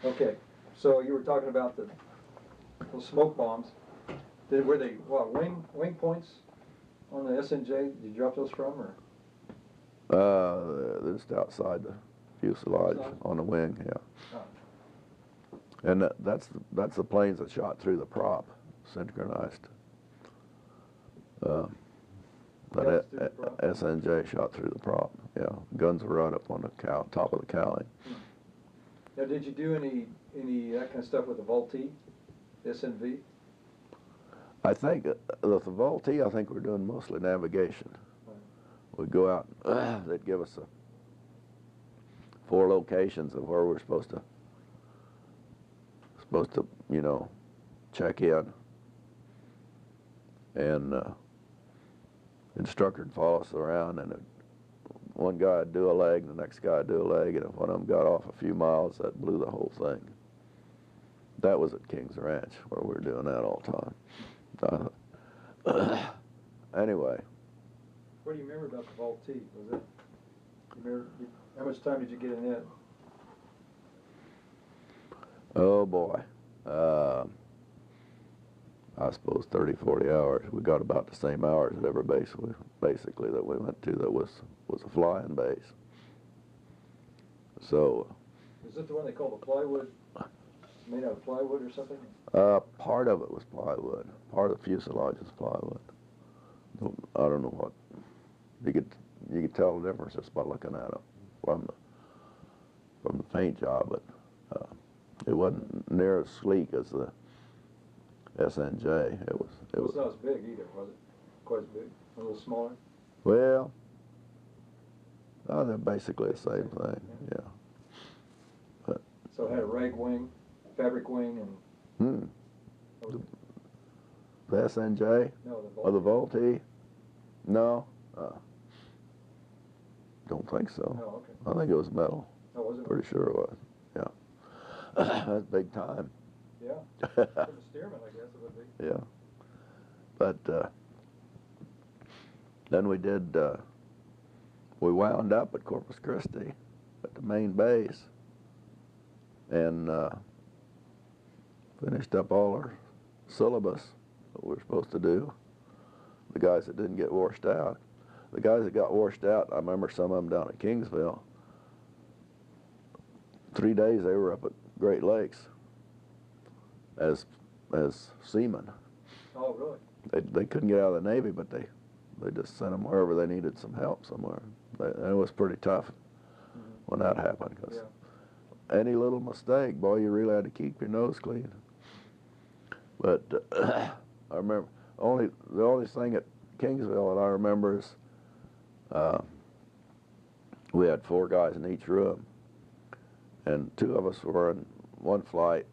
Okay, so you were talking about those smoke bombs. Were they what wing points on the SNJ? Did you drop those from or? Just outside the fuselage on the wing, yeah. Oh. And that's the planes that shot through the prop, synchronized. But SNJ shot through the prop. Yeah, guns were right up on the top of the cowling. Now, did you do any that kind of stuff with the Vultee, SNV? I think with the Vultee, I think we're doing mostly navigation. We'd go out. They'd give us 4 locations of where we're supposed to, you know, check in, and instructor would follow us around, and one guy would do a leg, the next guy would do a leg, and if one of them got off a few miles, that blew the whole thing. That was at King's Ranch, where we were doing that all the time. Anyway. What do you remember about the Vultee? Was it? How much time did you get in it? Oh boy. I suppose 30, 40 hours. We got about the same hours at every base basically that we went to that was a flying base. So. Is it the one they call the plywood? Made out of plywood or something? Part of it was plywood. Part of the fuselage was plywood. I don't know what. You could tell the difference just by looking at it from the paint job, but it wasn't near as sleek as the SNJ. It was not as big either, was it? Quite as big, a little smaller. Well, they're basically the same thing. Yeah. But so it had a rag wing, fabric wing, and. The SNJ? No, the Vultee. Or the Vultee? No. Don't think so. Oh, okay. I think it was metal. Oh, was it? Pretty sure it was. Yeah. That's big time. Yeah. For the steerman, I guess it would be. Yeah. But then we wound up at Corpus Christi at the main base and finished up all our syllabus that we were supposed to do. The guys that didn't get washed out. The guys that got washed out, I remember some of them down at Kingsville. 3 days they were up at Great Lakes as seamen. Oh, really? They couldn't get out of the Navy, but they just sent them wherever they needed some help somewhere. It was pretty tough when that happened, because any little mistake, boy, you really had to keep your nose clean. But I remember the only thing at Kingsville that I remember is we had 4 guys in each room, and 2 of us were in one flight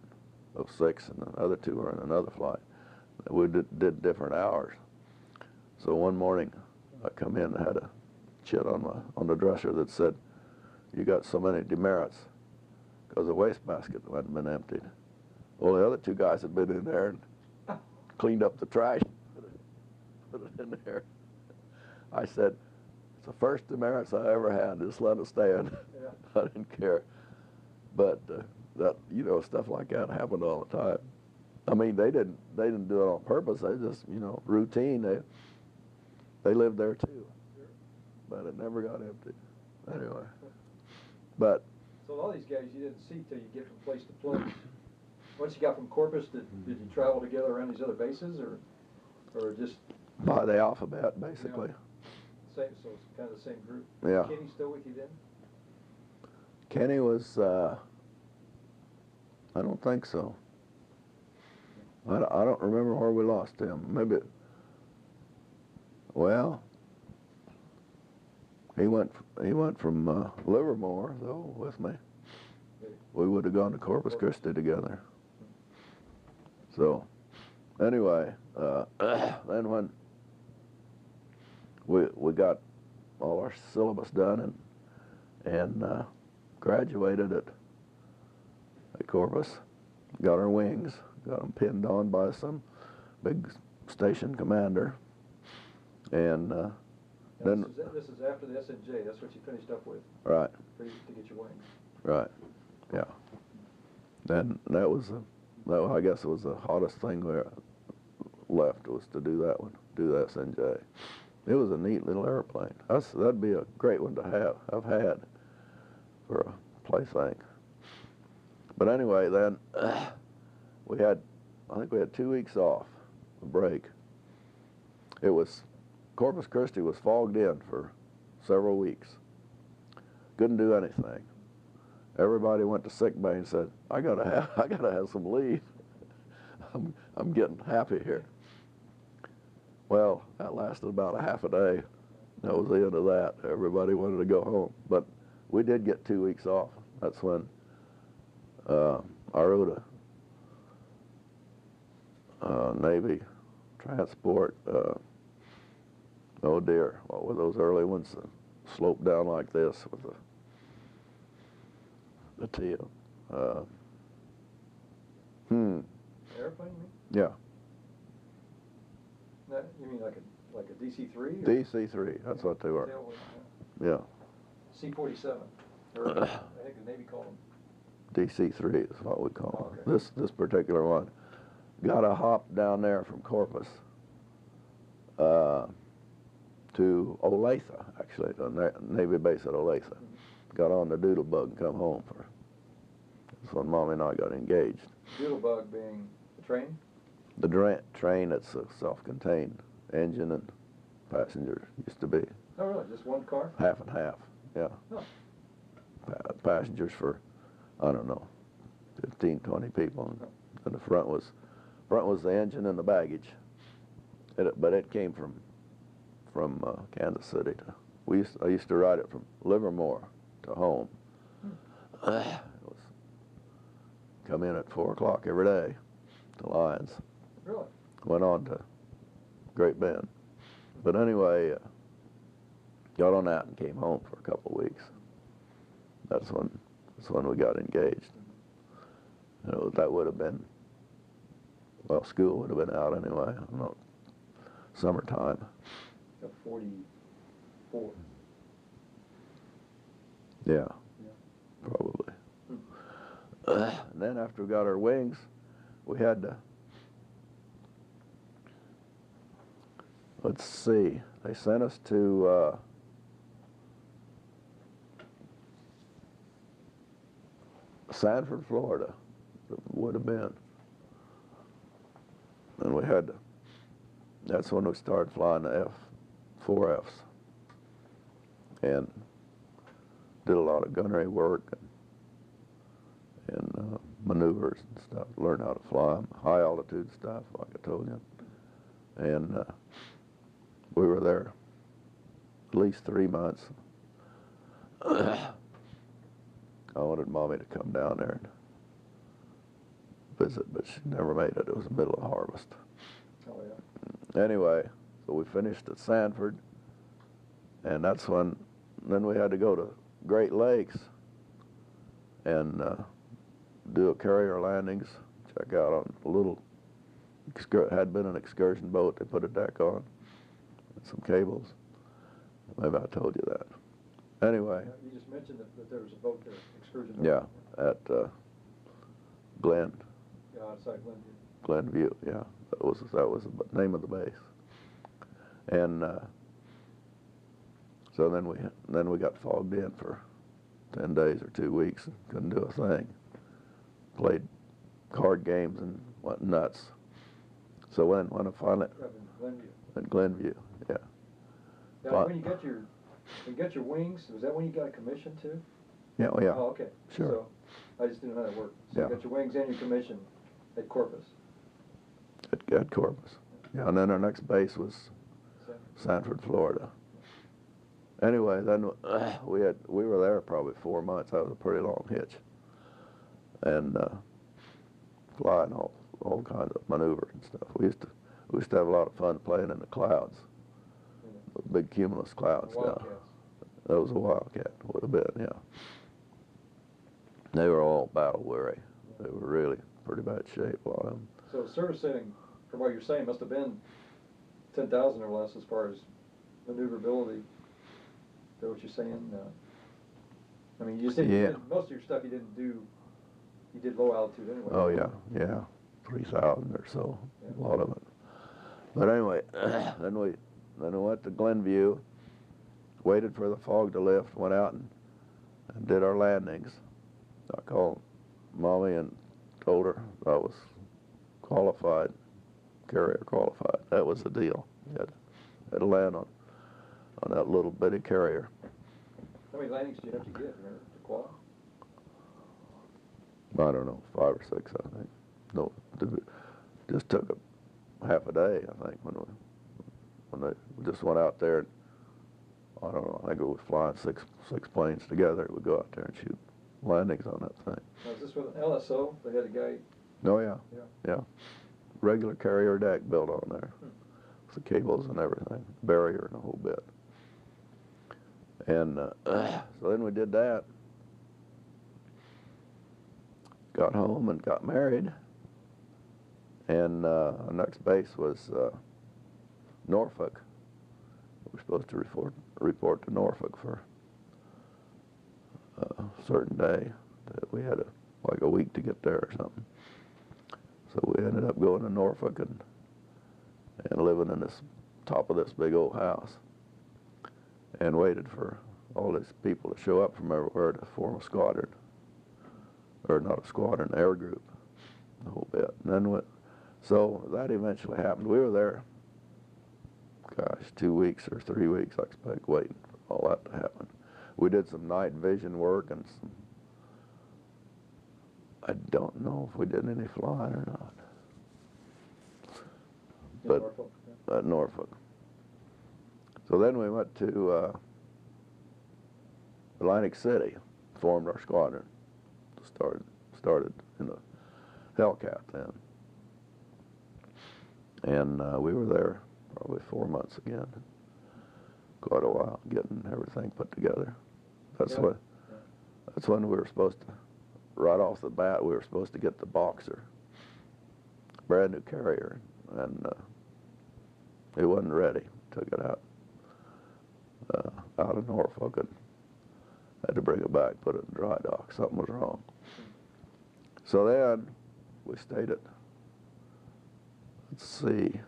of 6, and the other 2 were in another flight. We did different hours. So one morning, I come in and had a chit on the dresser that said, "You got so many demerits," because the wastebasket hadn't been emptied. Well, the other 2 guys had been in there and cleaned up the trash, put it in there. I said, "It's the first demerits I ever had. Just let it stand." Yeah. I didn't care. But that, you know, stuff like that happened all the time. I mean, they didn't do it on purpose. They just, you know, routine. They lived there too, but it never got emptied. Anyway, but so all these guys you didn't see till you get from place to place. Once you got from Corpus, did you travel together around these other bases, or just by the alphabet, basically? Same, so it's kind of the same group. Yeah. Kenny still with you then? Kenny was. I don't think so. I don't remember where we lost him. Maybe. Well, he went from Livermore though with me. We would have gone to Corpus Christi together. So, anyway, then when we got all our syllabus done and graduated at Corpus, got our wings, got them pinned on by some big station commander, and then this is after the SNJ. That's what you finished up with. Right. To get your wings. Right. Yeah. And that was, I guess it was the hottest thing we left was to do that one, do the SNJ. It was a neat little airplane. That'd be a great one to have had for a plaything. But anyway, then I think we had 2 weeks off, a break. It was, Corpus Christi was fogged in for several weeks. Couldn't do anything. Everybody went to sick bay and said, I gotta have some leave. I'm getting happy here. Well, that lasted about a half a day. That was the end of that. Everybody wanted to go home. But we did get 2 weeks off. That's when I wrote a Navy transport. Oh dear, what were those early ones that sloped down like this with the tail? Airplane, you mean? Yeah. That, you mean like a DC-3? DC-3, that's what they were. Yeah. C-47. Or I think the Navy called them. DC-3 is what we call them. Oh, okay. This particular one got a hop down there from Corpus to Olathe, actually, the Navy base at Olathe. Mm-hmm. Got on the Doodlebug and come home for. That's when Mommy and I got engaged. Doodlebug being the train? The train, it's a self-contained engine and passengers used to be. Oh, really? Just one car? Half and half, yeah. Oh. Passengers for, I don't know, 15, 20 people. And the front was the engine and the baggage. But it came from Kansas City to. I used to ride it from Livermore to home. It was come in at 4 o'clock every day to Lyons. Really? Went on to Great Bend. But anyway, got on that and came home for a couple of weeks. That's when we got engaged. That would have been, well, school would have been out anyway. I don't know, summertime. 44. Yeah, probably. And then after we got our wings, we had to, let's see, they sent us to Sanford, Florida, it would have been. And we had to, that's when we started flying the F-4Fs and did a lot of gunnery work and maneuvers and stuff, learned how to fly them, high altitude stuff, like I told you. And we were there at least 3 months. I wanted Mommy to come down there and visit, but she never made it. It was the middle of harvest. Oh, yeah. Anyway, so we finished at Sanford, and that's when, then we had to go to Great Lakes and do a carrier landings, check out on a little, had been an excursion boat, they put a deck on, and some cables. Maybe I told you that. Anyway. Yeah, you just mentioned that there was a boat there, excursion boat. Yeah, at Glen. Yeah, outside Glenview. Glenview, yeah. That was the name of the base. And so then we got fogged in for 10 days or 2 weeks and couldn't do a thing. Played card games and went nuts. So when I finally Glenview. in Glenview, yeah. Now, when you got your wings, was that when you got a commission too? Yeah, well, yeah. Oh, okay. Sure. So I just didn't know how that worked. So Yeah. you got your wings and your commission at Corpus. At Corpus. Yeah, and then our next base was Sanford, Florida. Anyway, then we were there probably 4 months. That was a pretty long hitch. And flying all kinds of maneuvers and stuff. We used to have a lot of fun playing in the clouds. The big cumulus clouds down. That was a Wildcat, would have been, yeah. They were all battle weary. They were really pretty bad shape, a lot of them. So service setting, from what you're saying, must have been 10,000 or less as far as maneuverability. Is that what you're saying? I mean, you said yeah. Most of your stuff you didn't do You did low altitude anyway. Oh yeah, yeah, 3,000 or so, Yeah. a lot of it. But anyway, then we went to Glenview, waited for the fog to lift, went out and did our landings. I called Mommy and told her I was qualified, carrier qualified. That was the deal. You had to land on that little bitty carrier. How many landings do you have to get, remember, to qualify? I don't know, 5 or 6, I think. No, just took a half a day, I think, when they just went out there. And, I don't know, I think it was flying six planes together. We'd go out there and shoot landings on that thing. Now, is this with an LSO? They had a guy. Oh yeah, Yeah. yeah. Regular carrier deck built on there, with the cables and everything, barrier and the whole bit. And so then we did that. Got home and got married. And our next base was Norfolk. We were supposed to report to Norfolk for a certain day. That we had like a week to get there or something. So we ended up going to Norfolk and living in this top of this big old house, and waited for all these people to show up from everywhere to form a squadron, or not a squadron, air group, the whole bit. And then so that eventually happened. We were there, gosh, 2 weeks or 3 weeks, I expect, waiting for all that to happen. We did some night vision work and some, I don't know if we did any flying or not. But Norfolk, at Norfolk. So then we went to Atlantic City, formed our squadron. Started in a Hellcat then. And we were there probably 4 months again. Quite a while, getting everything put together. That's when we were supposed to, right off the bat, we were supposed to get the Boxer, brand new carrier, and it wasn't ready. Took it out of Norfolk and had to bring it back, put it in dry dock. Something was wrong. So then we stayed at, let's see,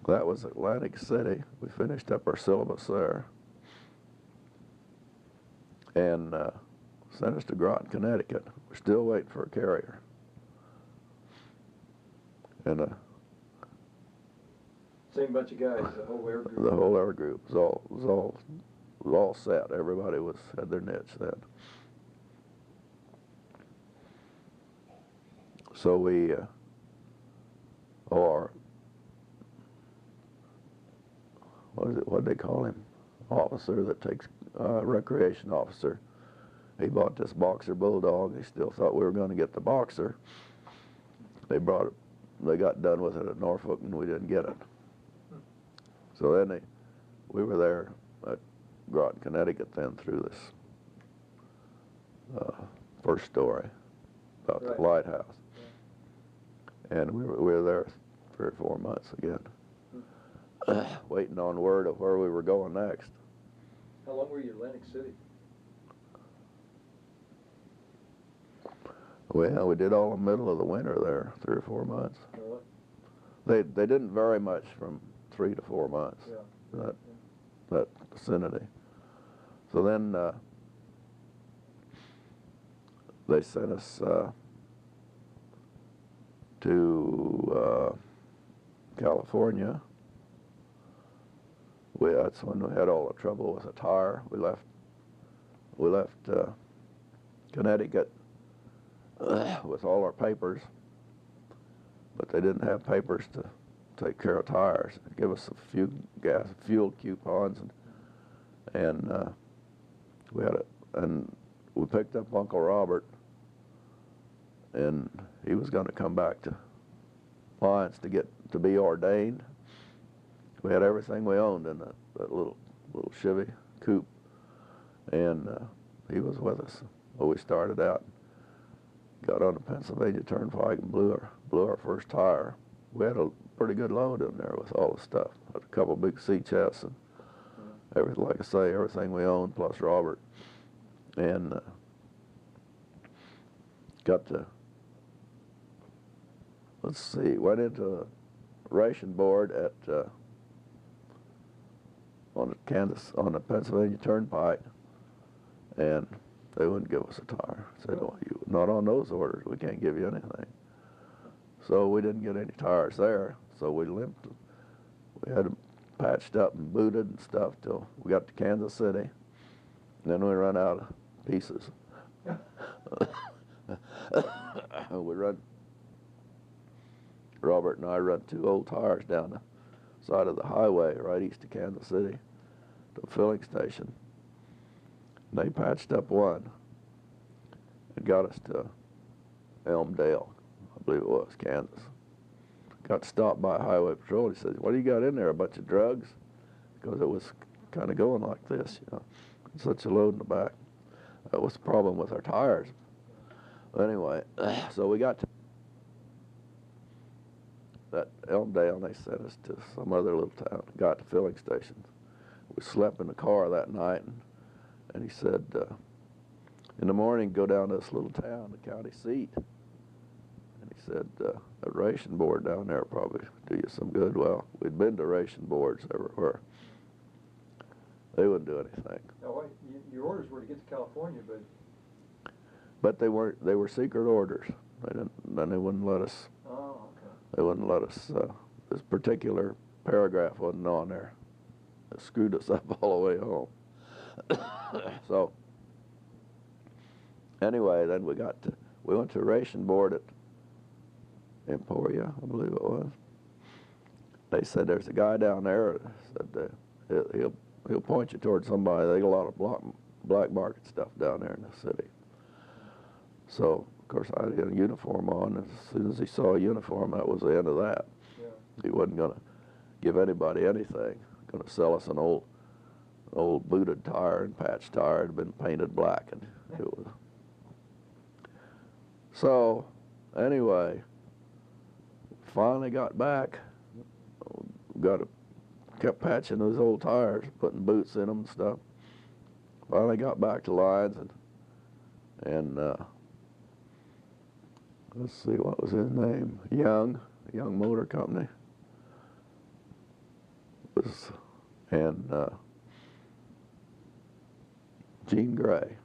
that was Atlantic City. We finished up our syllabus there and sent us to Groton, Connecticut. We're still waiting for a carrier. And same bunch of guys, the whole air group. the whole air group was all set. Everybody had their niche then. So we, what do they call him? Officer that takes, recreation officer. He bought this Boxer Bulldog. He still thought we were going to get the Boxer. They got done with it at Norfolk and we didn't get it. So then we were there at Groton, Connecticut then through this first story about the lighthouse. Yeah. And we were there 3 or 4 months again, waiting on word of where we were going next. How long were you in Atlantic City? Well, we did all the middle of the winter there, 3 or 4 months. Really? They didn't vary much from 3 to 4 months. Yeah. That vicinity. So then they sent us to California. That's when we had all the trouble with the tire. We left Connecticut with all our papers, but they didn't have papers to take care of tires. They give us a few fuel coupons, and we picked up Uncle Robert, and he was going to come back to Lions to be ordained. We had everything we owned in that little Chevy coupe, and he was with us. Well, we started out, got on the Pennsylvania Turnpike, and blew our first tire. We had a pretty good load in there with all the stuff. Had a couple big sea chests and everything. Like I say, everything we owned plus Robert, and got to, let's see, went into a ration board at on the Pennsylvania Turnpike, and they wouldn't give us a tire. Said, "Oh, you not on those orders. We can't give you anything." So we didn't get any tires there. So we limped. We had them patched up and booted and stuff till we got to Kansas City. And then we run out of pieces. Robert and I run 2 old tires down the side of the highway right east of Kansas City to a filling station. And they patched up one and got us to Elmdale, I believe it was, Kansas. Got stopped by Highway Patrol. He said, "What do you got in there, a bunch of drugs?" Because it was kind of going like this, you know, such a load in the back. That was the problem with our tires. Anyway, so we got to that Elmdale, and they sent us to some other little town. Got to filling stations. We slept in the car that night, and he said, in the morning, go down to this little town, the county seat. And he said, a ration board down there probably do you some good. Well, we'd been to ration boards everywhere. They wouldn't do anything. Now, your orders were to get to California, But they weren't. They were secret orders. They didn't. Then they wouldn't let us. Oh, okay. They wouldn't let us. This particular paragraph wasn't on there. It screwed us up all the way home. So anyway, then we went to a ration board at Emporia, I believe it was. They said there's a guy down there. Said he'll point you towards somebody. They got a lot of black market stuff down there in the city. So of course I had a uniform on, and as soon as he saw a uniform, that was the end of that. Yeah. He wasn't going to give anybody anything. Going to sell us an old booted tire and patched tire. It had been painted black, and it was. So anyway, finally got back. Kept patching those old tires, putting boots in them and stuff. Finally got back to Lyons, and let's see, what was his name? Young Motor Company. And Gene Gray.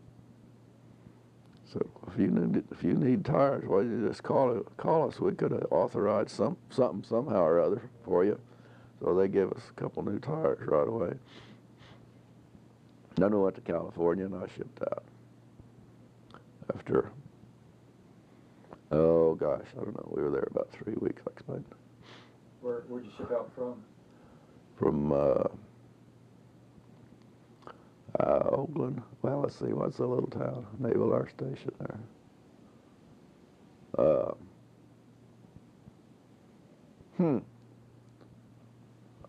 So if you need tires, why don't you just call us? We could have authorized something somehow or other for you. So they gave us a couple new tires right away. Then we went to California, and I shipped out. After, oh gosh, I don't know, we were there about 3 weeks, I explained. Where'd you ship out from? From Oakland. Well, let's see, what's the little town? Naval Air Station there.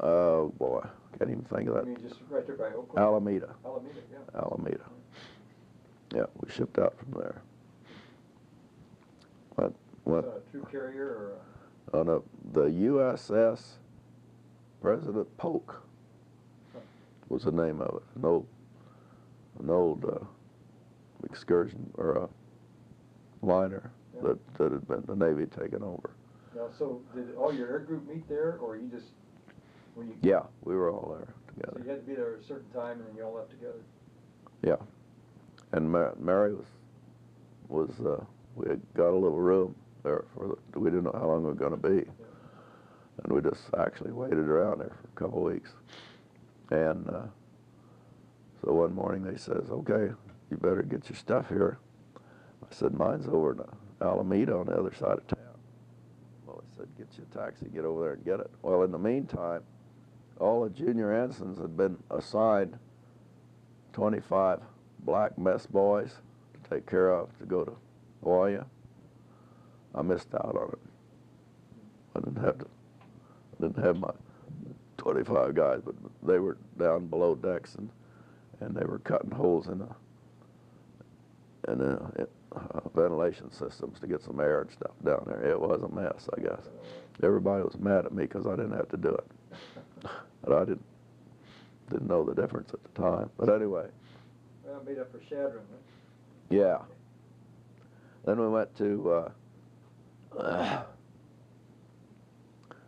Oh boy, can't even think of that. You mean just right there by Oakland? Alameda. Alameda, yeah. Alameda. Yeah, we shipped out from there. What? A troop carrier or? On the USS President Polk was the name of it. An old excursion or a liner that had been the Navy taken over. Now, so did all your air group meet there, or you just when you? Yeah, we were all there together. So you had to be there at a certain time, and then you all left together. Yeah, and Mary was we had got a little room there we didn't know how long we were going to be, and we just actually waited around there for a couple of weeks, and so one morning they says, "Okay, you better get your stuff here." I said, "Mine's over in Alameda on the other side of town." Well, they said, "Get you a taxi, get over there and get it." Well, in the meantime, all the junior ensigns had been assigned 25 black mess boys to take care of to go to Hawaii. I missed out on it. I didn't have my 25 guys, but they were down below decks and they were cutting holes in ventilation systems to get some air and stuff down there. It was a mess, I guess. Everybody was mad at me because I didn't have to do it. But I didn't know the difference at the time. But anyway. Well, made up for Shadron, right? Yeah. Then we went to,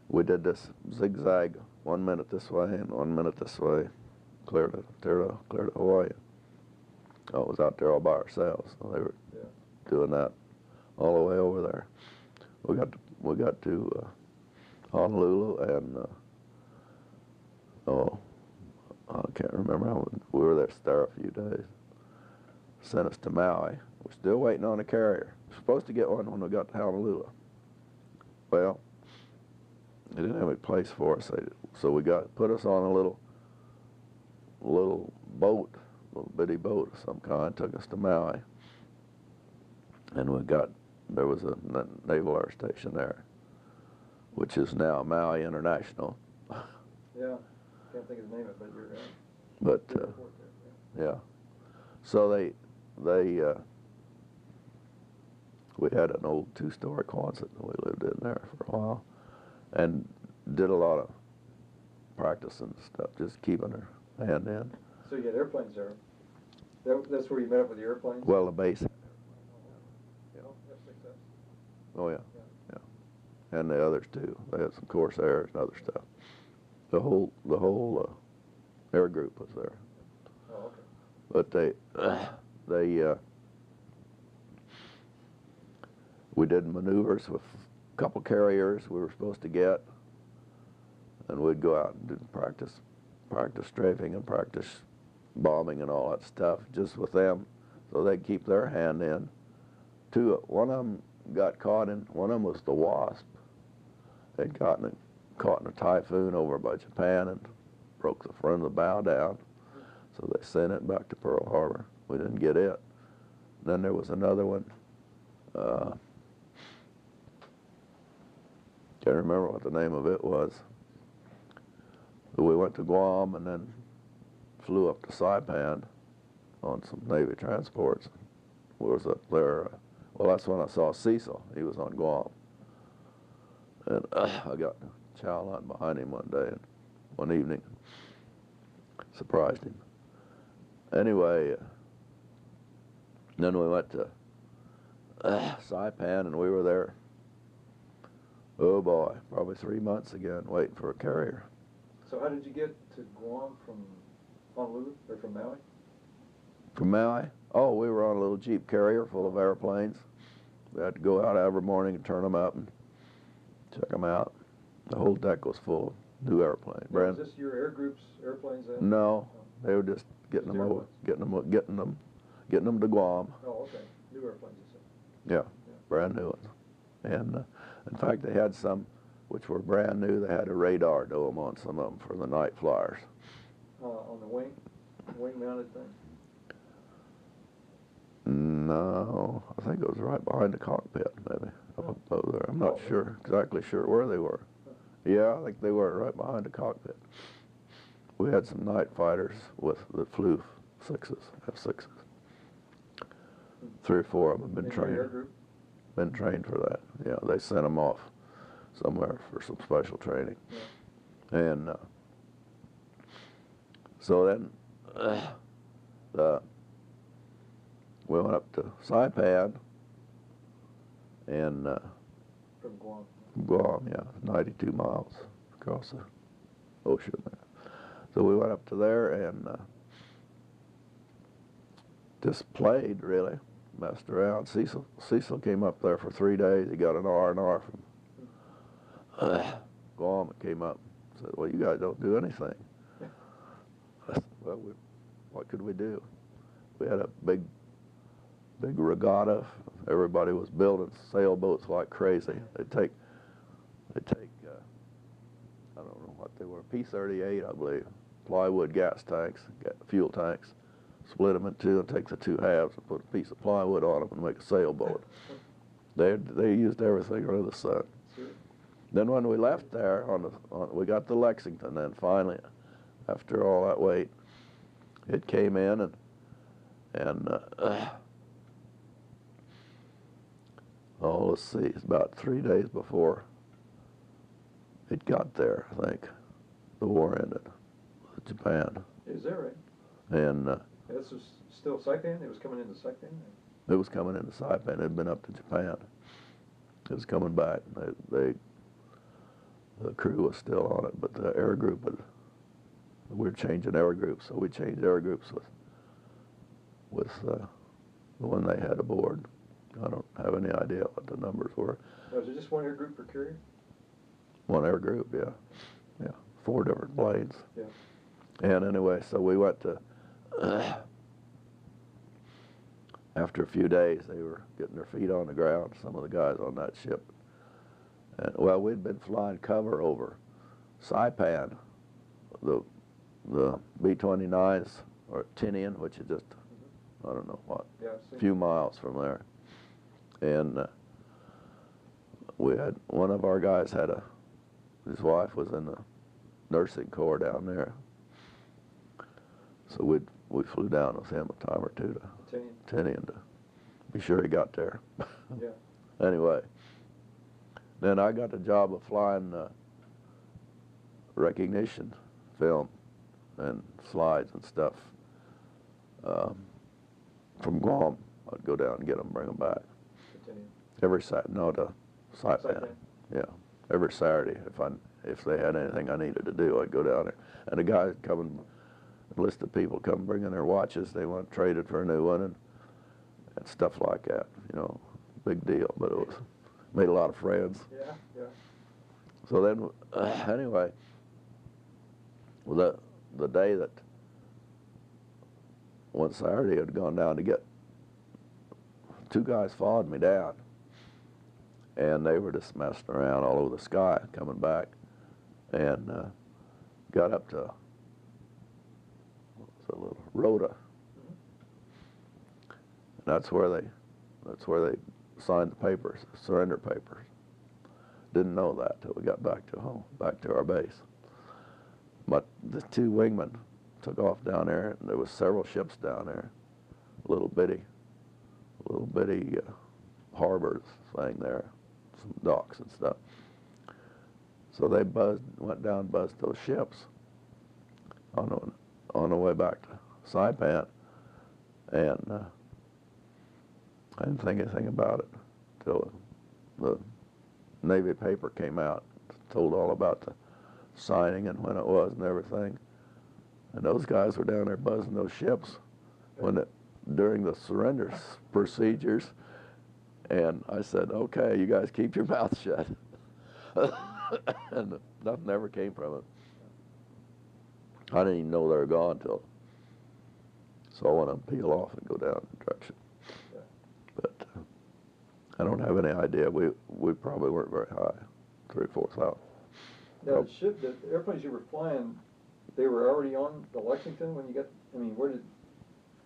we did this zigzag, 1 minute this way and 1 minute this way, clear to Hawaii. Oh, it was out there all by ourselves. So they were doing that all the way over there. We got to Honolulu and I can't remember how we were there a few days. Sent us to Maui. We're still waiting on a carrier. We're supposed to get one when we got to Honolulu. Well, they didn't have any place for us, so we put us on a little boat, little bitty boat of some kind, took us to Maui, and there was a naval air station there, which is now Maui International. Yeah, can't think of the name of it, but you're right. But yeah, so we had an old 2-story Quonset that we lived in there for a while, and did a lot of practice and stuff, just keeping her hand in. So you had airplanes there. That's where you met up with the airplanes? Well, the base. Yeah. F6S. Oh yeah, and the others too. They had some Corsairs and other stuff. The whole air group was there. Oh, okay. But we did maneuvers with a couple carriers we were supposed to get, and we'd go out and do practice strafing and practice bombing and all that stuff just with them, so they'd keep their hand in. One of them got caught in. One of them was the Wasp. They'd caught in a typhoon over by Japan and broke the front of the bow down, so they sent it back to Pearl Harbor. We didn't get it. Then there was another one. Can't remember what the name of it was. We went to Guam and then flew up to Saipan on some Navy transports. We was up there. Well, that's when I saw Cecil. He was on Guam. And I got chow line behind him one day, and one evening, surprised him. Anyway, then we went to Saipan, and we were there, oh boy, probably 3 months again, waiting for a carrier. So how did you get to Guam from Honolulu, or from Maui? From Maui? Oh, we were on a little Jeep carrier full of airplanes. We had to go out every morning and turn them up and check them out. The whole deck was full of new airplanes. Was this your air group's airplanes then? No, they were just getting them over, getting them to Guam. Oh, okay. New airplanes, you said. Yeah, brand new ones. And in fact, they had some which were brand new. They had a radar dome on some of them for the night flyers. On the wing-mounted thing? No, I think it was right behind the cockpit, maybe, up over there. I'm not exactly sure where they were. Yeah, I think they were right behind the cockpit. We had some night fighters that flew F6s. 3 or 4 of them have been trained for that. Yeah, they sent them off somewhere for some special training. Yeah. And so then we went up to Saipan, and from Guam. Guam, yeah, 92 miles across the ocean there. So we went up to there and just played, really, messed around. Cecil came up there for 3 days. He got an R&R from Guam and came up and said, well, you guys don't do anything. I said, well, what could we do? We had a big regatta. Everybody was building sailboats like crazy. They take I don't know what they were, P-38, I believe, plywood gas tanks, fuel tanks, split them in two and take the 2 halves and put a piece of plywood on them and make a sailboat. They used everything under the sun. Then when we left there, we got to Lexington, and finally, after all that wait, it came in and let's see, it's about 3 days before it got there, I think, the war ended with Japan. Is that right? And this was still Saipan? It was coming into Saipan? It was coming into Saipan. It had been up to Japan. It was coming back. The crew was still on it, but the air group we were changing air groups, so we changed air groups with the one they had aboard. I don't have any idea what the numbers were. Was it just one air group per carrier? One air group, yeah. 4 different planes. Yeah. And anyway, so we went to, after a few days, they were getting their feet on the ground, some of the guys on that ship. And, well, we'd been flying cover over Saipan, the B-29s, or Tinian, which is just, I don't know what, a few miles from there. And we had, one of our guys had his wife was in the nursing corps down there. So we flew down with him a time or two to Tinian to be sure he got there. Yeah. Anyway, then I got the job of flying recognition film and slides and stuff from Guam. I'd go down and get them, bring them back. Every Saturday, no, to Saipan. Yeah, every Saturday if they had anything I needed to do, I'd go down there. And the guys come and a list of people come bring in their watches. They want traded for a new one and stuff like that. You know, big deal. But it was made a lot of friends. Yeah, yeah. So then, anyway, well, the day that one Saturday I'd gone down to get, 2 guys followed me down, and they were just messing around all over the sky coming back, and got up to a little rota. And that's where they signed the papers, surrender papers. Didn't know that till we got back to home, back to our base. But the 2 wingmen took off down there, and there was several ships down there, little bitty harbors thing there, some docks and stuff. So they went down and buzzed those ships on the way back to Saipan, and I didn't think anything about it till the Navy paper came out, told all about the signing and when it was and everything. And those guys were down there buzzing those ships during the surrender procedures. And I said, okay, you guys keep your mouth shut. And nothing ever came from it. I didn't even know they were gone till. So I want to peel off and go down the direction. Yeah. But I don't have any idea. We probably weren't very high, 3,000 or 4,000. Now, the airplanes you were flying, they were already on the Lexington when you got, I mean, where did?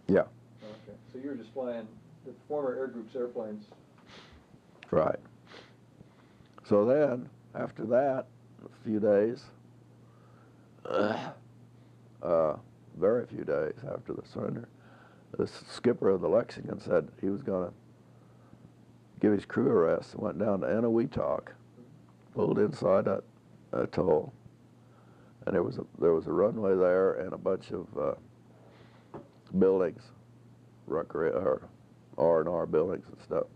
Yeah. Okay, so you were just flying the former air group's airplanes. Right. So then, after that, a few days, very few days after the surrender, the skipper of the Lexington said he was going to give his crew a rest and went down to Eniwetok, pulled inside that atoll, and there was a runway there and a bunch of buildings, R&R buildings and stuff.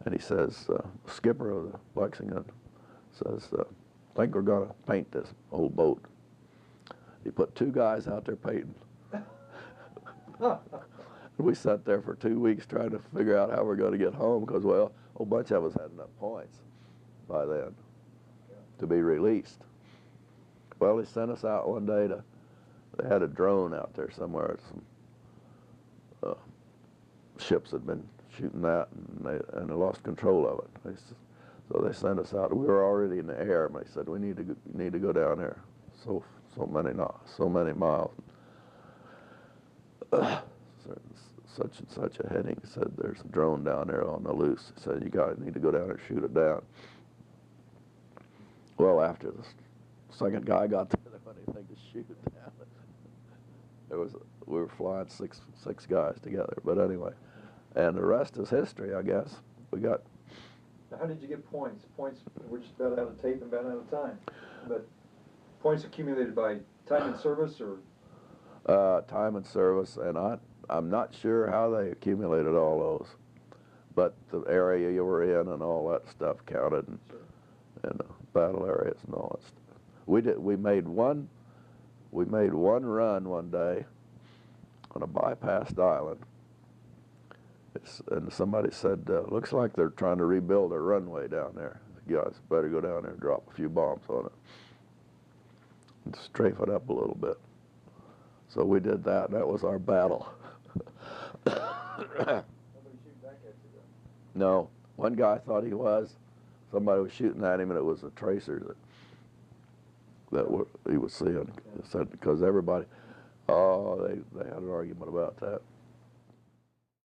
And he says, the skipper of the Lexington says, I think we're going to paint this old boat. He put 2 guys out there painting. We sat there for 2 weeks trying to figure out how we're going to get home because, well, a whole bunch of us had enough points by then to be released. Well, he sent us out one day they had a drone out there somewhere. Some ships had been shooting that, and they lost control of it. So they sent us out. We were already in the air, and they said, we need to go down there so many miles. Such and such a heading. He said, there's a drone down there on the loose. He said, you guys need to go down there and shoot it down. Well, after the second guy got there, there wasn't anything to shoot down. We were flying six guys together. But anyway, and the rest is history, I guess. We got. Now, how did you get points? Points were just about out of tape and about out of time. But points accumulated by time and service, or? Time and service, and I'm not sure how they accumulated all those, but the area you were in and all that stuff counted, and battle areas and all that stuff. We made one run one day on a bypassed island. And somebody said, looks like they're trying to rebuild a runway down there. You guys better go down there and drop a few bombs on it and strafe it up a little bit. So we did that, and that was our battle. Nobody shoot back at you though. No, one guy thought he was. Somebody was shooting at him, and it was a tracer he was seeing. Said because everybody, they had an argument about that.